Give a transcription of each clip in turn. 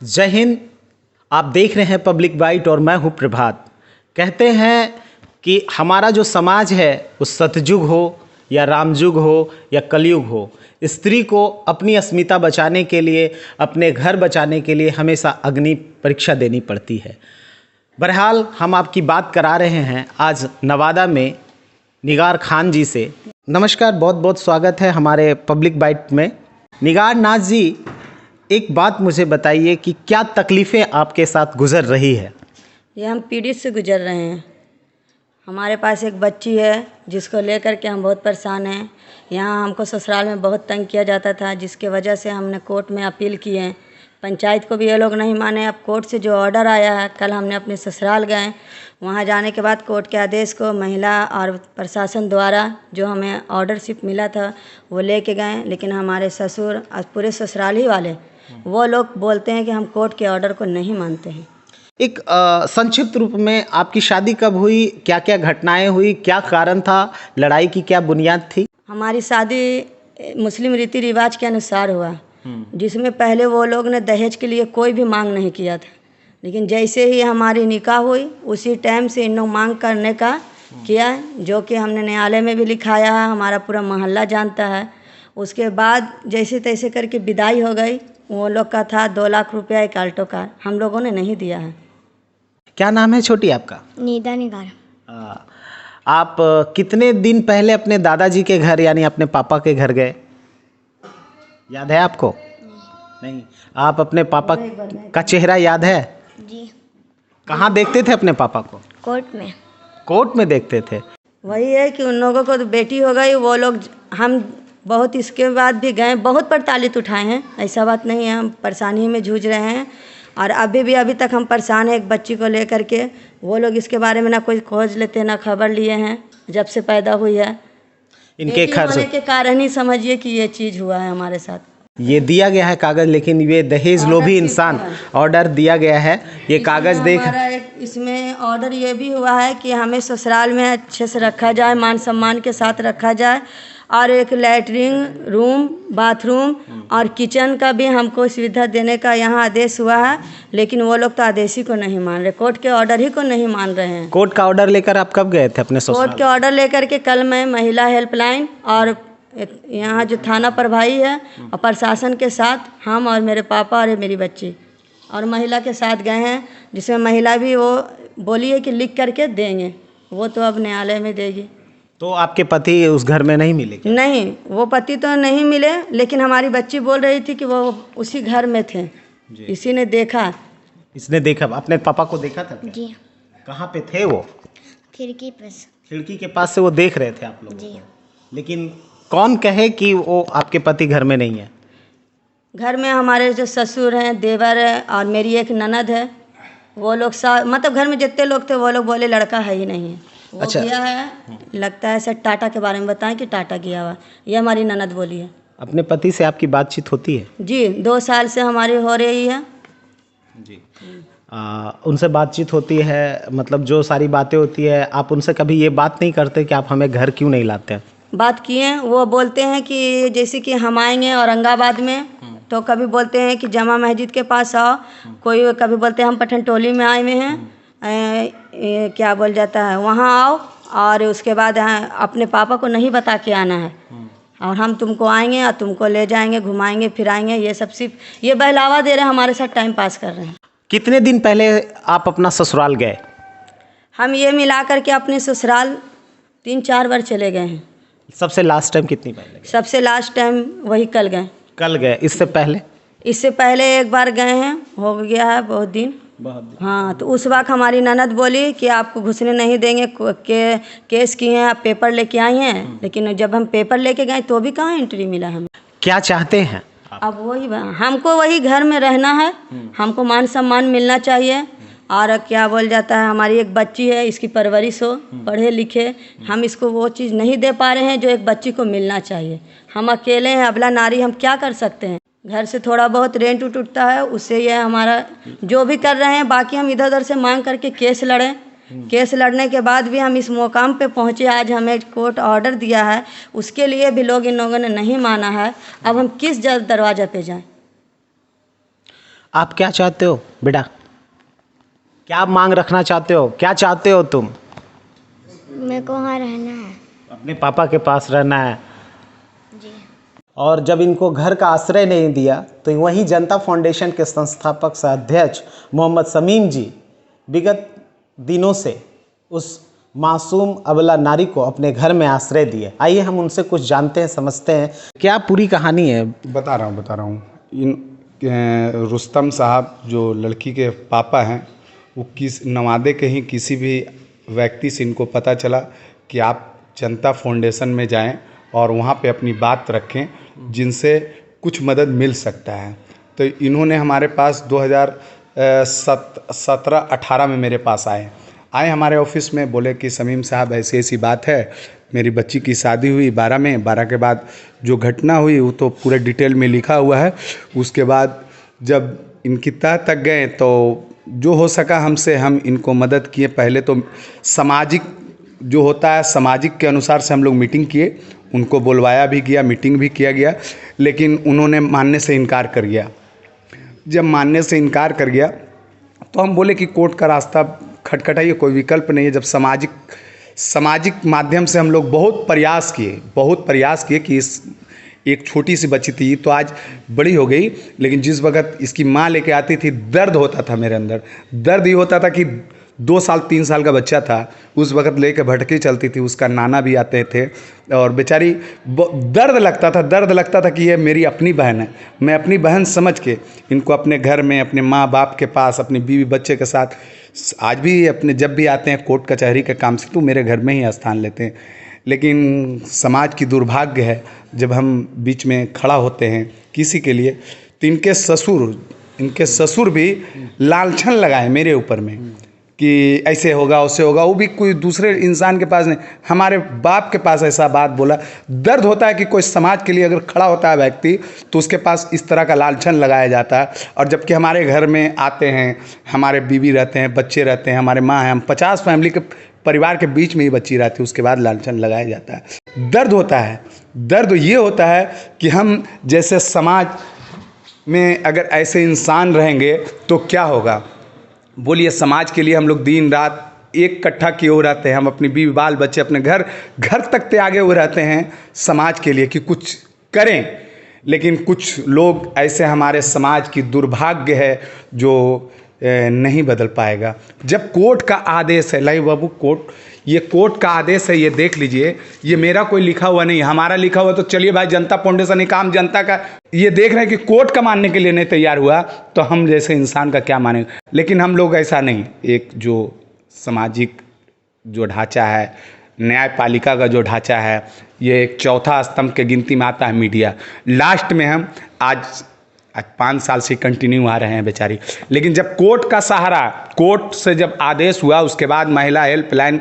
जय हिंद। आप देख रहे हैं पब्लिक बाइट और मैं हूं प्रभात। कहते हैं कि हमारा जो समाज है वो सतयुग हो या रामयुग हो या कलयुग हो, स्त्री को अपनी अस्मिता बचाने के लिए, अपने घर बचाने के लिए हमेशा अग्नि परीक्षा देनी पड़ती है। बहरहाल हम आपकी बात करा रहे हैं आज नवादा में निगार खान जी से। नमस्कार, बहुत बहुत स्वागत है हमारे पब्लिक बाइट में। निगार नाथ जी, एक बात मुझे बताइए कि क्या तकलीफ़ें आपके साथ गुजर रही है? ये हम पीढ़ी से गुजर रहे हैं। हमारे पास एक बच्ची है जिसको लेकर के हम बहुत परेशान हैं। यहाँ हमको ससुराल में बहुत तंग किया जाता था, जिसके वजह से हमने कोर्ट में अपील किए हैं। पंचायत को भी ये लोग नहीं माने। अब कोर्ट से जो ऑर्डर आया है, कल हमने अपने ससुराल गए, वहाँ जाने के बाद कोर्ट के आदेश को महिला और प्रशासन द्वारा जो हमें ऑर्डरशिप मिला था वो लेके गए, लेकिन हमारे ससुर और पूरे ससुराल ही वाले वो लोग बोलते हैं कि हम कोर्ट के ऑर्डर को नहीं मानते हैं। एक संक्षिप्त रूप में आपकी शादी कब हुई, क्या क्या घटनाएं हुई, क्या कारण था, लड़ाई की क्या बुनियाद थी? हमारी शादी मुस्लिम रीति रिवाज के अनुसार हुआ, जिसमें पहले वो लोग ने दहेज के लिए कोई भी मांग नहीं किया था, लेकिन जैसे ही हमारी निकाह हुई उसी टाइम से इन लोग मांग करने का किया, जो कि हमने न्यायालय में भी लिखाया है, हमारा पूरा मोहल्ला जानता है। उसके बाद जैसे तैसे करके विदाई हो गई। वो लोग का था 2 लाख रुपया एक आल्टो कार, हम लोगों ने नहीं दिया है। क्या नाम है छोटी आपका? नीदा निगार। आप कितने दिन पहले अपने दादाजी के घर यानी अपने पापा के घर गए, याद है आपको? नहीं। आप अपने पापा का चेहरा याद है? जी। कहाँ देखते थे अपने पापा को? कोर्ट में। कोर्ट में देखते थे। वही है कि उन लोगों को तो बेटी हो गई, वो लोग हम बहुत इसके बाद भी गए, बहुत प्रताड़ित उठाए हैं, ऐसा बात नहीं है। हम परेशानी में जूझ रहे हैं और अभी तक हम परेशान हैं एक बच्ची को लेकर के। वो लोग इसके बारे में ना कोई खोज लेते ना खबर लिए हैं जब से पैदा हुई है। इनके बेटी होने के कारण ही समझिए कि ये चीज़ हुआ है हमारे साथ। ये दिया गया है कागज, लेकिन ये दहेज लोभी इंसान, ऑर्डर दिया गया है, ये कागज देख। इसमें ऑर्डर ये भी हुआ है कि हमें ससुराल में अच्छे से रखा जाए, मान सम्मान के साथ रखा जाए, और एक लैट्रिन रूम, बाथरूम और किचन का भी हमको सुविधा देने का यहाँ आदेश हुआ है, लेकिन वो लोग तो आदेश ही को नहीं मान रहे, कोर्ट के ऑर्डर ही को नहीं मान रहे हैं। कोर्ट का ऑर्डर लेकर आप कब गए थे अपने ससुराल? कोर्ट के ऑर्डर लेकर के कल मैं महिला हेल्पलाइन और यहाँ जो थाना प्रभारी है और प्रशासन के साथ, हम और मेरे पापा और मेरी बच्ची और महिला के साथ गए हैं, जिसमें महिला भी वो बोली है कि लिख करके देंगे, वो तो अब न्यायालय में देगी। तो आपके पति उस घर में नहीं मिले क्या? नहीं, वो पति तो नहीं मिले, लेकिन हमारी बच्ची बोल रही थी कि वो उसी घर में थे, इसी ने देखा। इसने देखा? अपने पापा को देखा था क्या? जी। कहाँ पे थे वो? खिड़की पास। खिड़की के पास से वो देख रहे थे आप लोग? जी। लेकिन कौन कहे कि वो आपके पति घर में नहीं है? घर में हमारे जो ससुर हैं, देवर है और मेरी एक ननद है, वो लोग मतलब घर में जितने लोग थे वो लोग बोले लड़का है ही नहीं है। वो अच्छा। गया है, लगता है सर टाटा के बारे में बताएं कि टाटा गया हुआ, ये हमारी ननद बोली है। अपने पति से आपकी बातचीत होती है? जी, 2 साल से हमारी हो रही है। जी। उनसे बातचीत होती है, मतलब जो सारी बातें होती है, आप उनसे कभी ये बात नहीं करते कि आप हमें घर क्यों नहीं लाते हैं? बात किए, वो बोलते हैं कि जैसे कि हम आएंगे औरंगाबाद में, तो कभी बोलते हैं कि जमा मस्जिद के पास आओ, कोई कभी बोलते हैं हम पठनटोली में आए हुए हैं, क्या बोल जाता है वहाँ आओ, और उसके बाद अपने पापा को नहीं बता के आना है, और हम तुमको आएंगे और तुमको ले जाएंगे, घुमाएंगे फिराएंगे, ये सब सिर्फ ये बहलावा दे रहे हैं, हमारे साथ टाइम पास कर रहे हैं। कितने दिन पहले आप अपना ससुराल गए? हम ये मिला करके अपने ससुराल 3-4 बार चले गए हैं। सबसे लास्ट टाइम कितनी पहले गए? सबसे लास्ट टाइम वही कल गए। कल गए? इससे पहले? इससे पहले एक बार गए हैं, हो गया है बहुत दिन। हाँ, तो उस वक्त हमारी ननद बोली कि आपको घुसने नहीं देंगे, केस किए हैं, आप पेपर लेके आई हैं, लेकिन जब हम पेपर लेके गए तो भी कहाँ एंट्री मिला हमें। क्या चाहते हैं? अब वही हमको वही घर में रहना है, हमको मान सम्मान मिलना चाहिए, और क्या बोल जाता है, हमारी एक बच्ची है, इसकी परवरिश हो, पढ़े लिखे, हम इसको वो चीज़ नहीं दे पा रहे हैं जो एक बच्ची को मिलना चाहिए। हम अकेले हैं, अबला नारी, हम क्या कर सकते हैं? घर से थोड़ा बहुत रेंट उठता है, उससे ये हमारा जो भी कर रहे हैं, बाकी हम इधर उधर से मांग करके केस लड़ें। केस लड़ने के बाद भी हम इस मुकाम पे पहुँचे, आज हमें कोर्ट ऑर्डर दिया है, उसके लिए भी लोग इन लोगों ने नहीं माना है। अब हम किस दरवाज़ा पे जाएं? आप क्या चाहते हो बेटा? क्या मांग रखना चाहते हो? क्या चाहते हो तुम? मेरे को वहाँ रहना है। अपने पापा के पास रहना है। जी। और जब इनको घर का आश्रय नहीं दिया तो वहीं जनता फाउंडेशन के संस्थापक सह अध्यक्ष मोहम्मद समीम जी विगत दिनों से उस मासूम अबला नारी को अपने घर में आश्रय दिए। आइए हम उनसे कुछ जानते हैं, समझते हैं क्या पूरी कहानी है। बता रहा हूँ। रुस्तम साहब जो लड़की के पापा हैं, वो नवादे के ही किसी भी व्यक्ति से इनको पता चला कि आप जनता फाउंडेशन में जाएं और वहाँ पे अपनी बात रखें जिनसे कुछ मदद मिल सकता है। तो इन्होंने हमारे पास 2017-18 में मेरे पास आए हमारे ऑफिस में, बोले कि समीम साहब ऐसी ऐसी बात है, मेरी बच्ची की शादी हुई 12 में, 12 के बाद जो घटना हुई वो तो पूरे डिटेल में लिखा हुआ है। उसके बाद जब इनकी तह तक गए तो जो हो सका हमसे हम इनको मदद किए। पहले तो सामाजिक जो होता है, सामाजिक के अनुसार से हम लोग मीटिंग किए, उनको बुलवाया भी गया, मीटिंग भी किया गया, लेकिन उन्होंने मानने से इनकार कर गया। जब मानने से इनकार कर गया तो हम बोले कि कोर्ट का रास्ता खटखटाइए, कोई विकल्प नहीं है। जब सामाजिक माध्यम से हम लोग बहुत प्रयास किए कि इस एक छोटी सी बच्ची थी तो आज बड़ी हो गई, लेकिन जिस वक्त इसकी माँ लेके आती थी दर्द होता था मेरे अंदर। दर्द ये होता था कि 2 साल 3 साल का बच्चा था, उस वक्त लेके भटकी चलती थी, उसका नाना भी आते थे और बेचारी दर्द लगता था कि ये मेरी अपनी बहन है। मैं अपनी बहन समझ के इनको अपने घर में, अपने माँ बाप के पास, अपनी बीवी बच्चे के साथ, आज भी अपने जब भी आते हैं कोर्ट कचहरी के काम से तो मेरे घर में ही स्थान लेते हैं। लेकिन समाज की दुर्भाग्य है, जब हम बीच में खड़ा होते हैं किसी के लिए तो इनके ससुर भी लालछन लगाए मेरे ऊपर में कि ऐसे होगा वैसे होगा। वो भी कोई दूसरे इंसान के पास नहीं, हमारे बाप के पास ऐसा बात बोला। दर्द होता है कि कोई समाज के लिए अगर खड़ा होता है व्यक्ति तो उसके पास इस तरह का लालछन लगाया जाता है। और जबकि हमारे घर में आते हैं, हमारे बीवी रहते हैं, बच्चे रहते हैं, हमारे माँ हैं, हम 50 फैमिली के परिवार के बीच में ही बच्ची रहती है, उसके बाद लालछन लगाया जाता है। दर्द होता है। दर्द ये होता है कि हम जैसे समाज में अगर ऐसे इंसान रहेंगे तो क्या होगा। बोलिए, समाज के लिए हम लोग दिन रात एक कट्ठा किए हुए रहते हैं, हम अपनी बीवी बाल बच्चे अपने घर तक त्यागे हुए रहते हैं समाज के लिए कि कुछ करें। लेकिन कुछ लोग ऐसे हमारे समाज की दुर्भाग्य है जो नहीं बदल पाएगा। जब कोर्ट का आदेश है, लाई बाबू ये कोर्ट का आदेश है, ये देख लीजिए, ये मेरा कोई लिखा हुआ नहीं, हमारा लिखा हुआ तो चलिए भाई, जनता फाउंडेशन ही काम जनता का। ये देख रहे हैं कि कोर्ट का मानने के लिए नहीं तैयार हुआ तो हम जैसे इंसान का क्या मानेंगे। लेकिन हम लोग ऐसा नहीं, एक जो सामाजिक जो ढांचा है, न्यायपालिका का जो ढांचा है, ये एक चौथा स्तंभ के गिनती में आता है मीडिया। लास्ट में हम आज 5 साल से कंटिन्यू आ रहे हैं बेचारी। लेकिन जब कोर्ट का सहारा, कोर्ट से जब आदेश हुआ, उसके बाद महिला हेल्पलाइन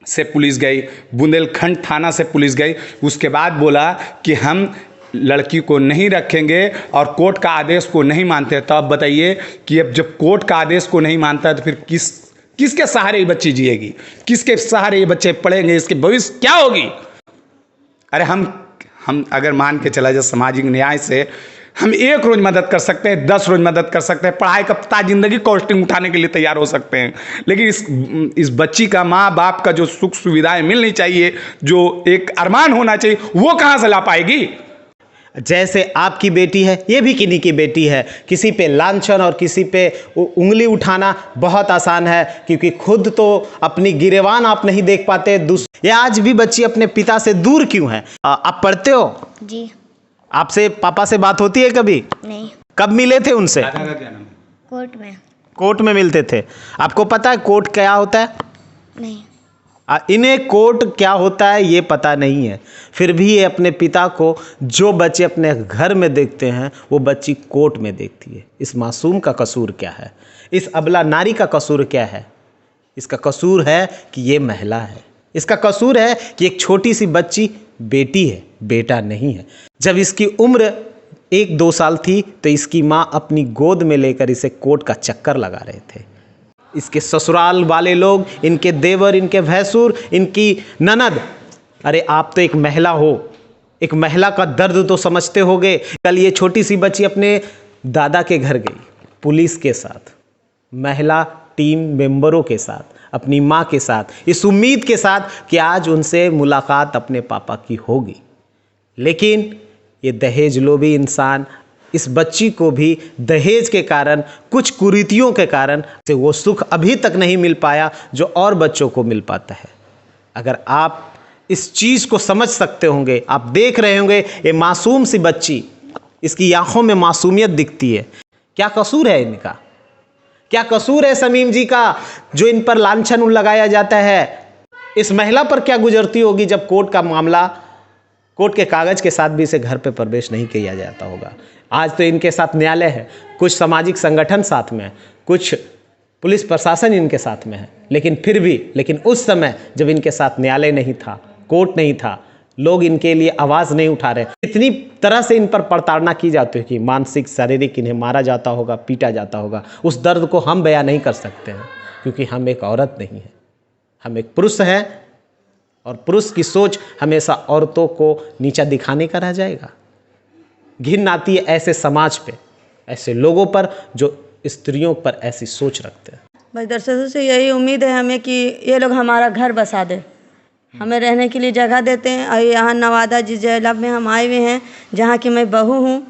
से पुलिस गई, बुंदेलखंड थाना से पुलिस गई, उसके बाद बोला कि हम लड़की को नहीं रखेंगे और कोर्ट का आदेश को नहीं मानते। तो अब बताइए कि अब जब कोर्ट का आदेश को नहीं मानता है तो फिर किसके सहारे ये बच्ची जिएगी, किसके सहारे ये बच्चे पढ़ेंगे, इसके भविष्य क्या होगी। अरे हम अगर मान के चला जाए सामाजिक न्याय से हम 1 रोज मदद कर सकते हैं, 10 रोज मदद कर सकते हैं, पढ़ाई का जिंदगी कॉस्टिंग उठाने के लिए तैयार हो सकते हैं। लेकिन इस बच्ची का माँ बाप का जो सुख सुविधाएं मिलनी चाहिए, जो एक अरमान होना चाहिए, वो कहाँ से ला पाएगी। जैसे आपकी बेटी है, ये भी किन्हीं की बेटी है। किसी पे लांछन और किसी पे उंगली उठाना बहुत आसान है, क्योंकि खुद तो अपनी गिरेबान आप नहीं देख पाते। ये आज भी बच्ची अपने पिता से दूर क्यों है? आप पढ़ते हो? जी। आपसे पापा से बात होती है कभी? नहीं। कब मिले थे उनसे? कोर्ट में। कोर्ट में मिलते थे। आपको पता है कोर्ट क्या होता है? नहीं। इन्हें कोर्ट क्या होता है ये पता नहीं है, फिर भी ये अपने पिता को जो बच्चे अपने घर में देखते हैं वो बच्ची कोर्ट में देखती है। इस मासूम का कसूर क्या है? इस अबला नारी का कसूर क्या है? इसका कसूर है कि ये महिला है। इसका कसूर है कि एक छोटी सी बच्ची बेटी है, बेटा नहीं है। जब इसकी उम्र 1-2 साल थी तो इसकी माँ अपनी गोद में लेकर इसे कोर्ट का चक्कर लगा रहे थे। इसके ससुराल वाले लोग, इनके देवर, इनके भैंसुर, इनकी ननद, अरे आप तो एक महिला हो, एक महिला का दर्द तो समझते होगे। कल ये छोटी सी बच्ची अपने दादा के घर गई, पुलिस के साथ, महिला टीम मेंबरों के साथ, अपनी माँ के साथ, इस उम्मीद के साथ कि आज उनसे मुलाकात अपने पापा की होगी। लेकिन ये दहेज लोभी इंसान इस बच्ची को भी दहेज के कारण, कुछ कुरीतियों के कारण से वो सुख अभी तक नहीं मिल पाया जो और बच्चों को मिल पाता है। अगर आप इस चीज़ को समझ सकते होंगे, आप देख रहे होंगे ये मासूम सी बच्ची, इसकी आंखों में मासूमियत दिखती है। क्या कसूर है इनका? क्या कसूर है समीम जी का जो इन पर लांछन लगाया जाता है? इस महिला पर क्या गुजरती होगी जब कोर्ट का मामला, कोर्ट के कागज के साथ भी इसे घर पे प्रवेश नहीं किया जाता होगा। आज तो इनके साथ न्यायालय है, कुछ सामाजिक संगठन साथ में है, कुछ पुलिस प्रशासन इनके साथ में है, लेकिन उस समय जब इनके साथ न्यायालय नहीं था, कोर्ट नहीं था, लोग इनके लिए आवाज़ नहीं उठा रहे। इतनी तरह से इन पर प्रताड़ना की जाती है कि मानसिक, शारीरिक इन्हें मारा जाता होगा, पीटा जाता होगा। उस दर्द को हम बयां नहीं कर सकते हैं क्योंकि हम एक औरत नहीं है, हम एक पुरुष हैं और पुरुष की सोच हमेशा औरतों को नीचा दिखाने का रह जाएगा। घिन आती है ऐसे समाज पे, ऐसे लोगों पर जो स्त्रियों पर ऐसी सोच रखते हैं। बस दर्शकों से यही उम्मीद है हमें कि ये लोग हमारा घर बसा दे, हमें रहने के लिए जगह देते हैं। और यहाँ नवादा जिस जिला में हम आए हुए हैं, जहाँ की मैं बहू हूँ,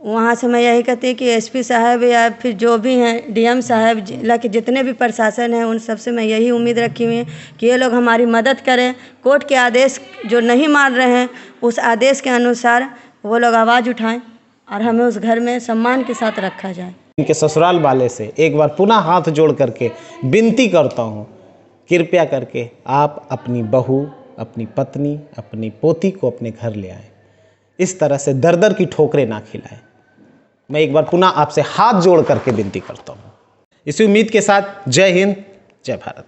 वहाँ से मैं यही कहती हूँ कि एसपी साहब या फिर जो भी हैं, डीएम साहब, जिला के जितने भी प्रशासन हैं, उन सबसे मैं यही उम्मीद रखी हुई है कि ये लोग हमारी मदद करें। कोर्ट के आदेश जो नहीं मान रहे हैं, उस आदेश के अनुसार वो लोग आवाज़ उठाएं और हमें उस घर में सम्मान के साथ रखा जाए। इनके ससुराल वाले से एक बार पुनः हाथ जोड़ करके विनती करता हूँ, कृपया करके आप अपनी बहू, अपनी पत्नी, अपनी पोती को अपने घर ले आएं। इस तरह से दर दर की ठोकरें ना खिलाएं। मैं एक बार पुनः आपसे हाथ जोड़ करके विनती करता हूँ। इसी उम्मीद के साथ जय हिंद, जय भारत।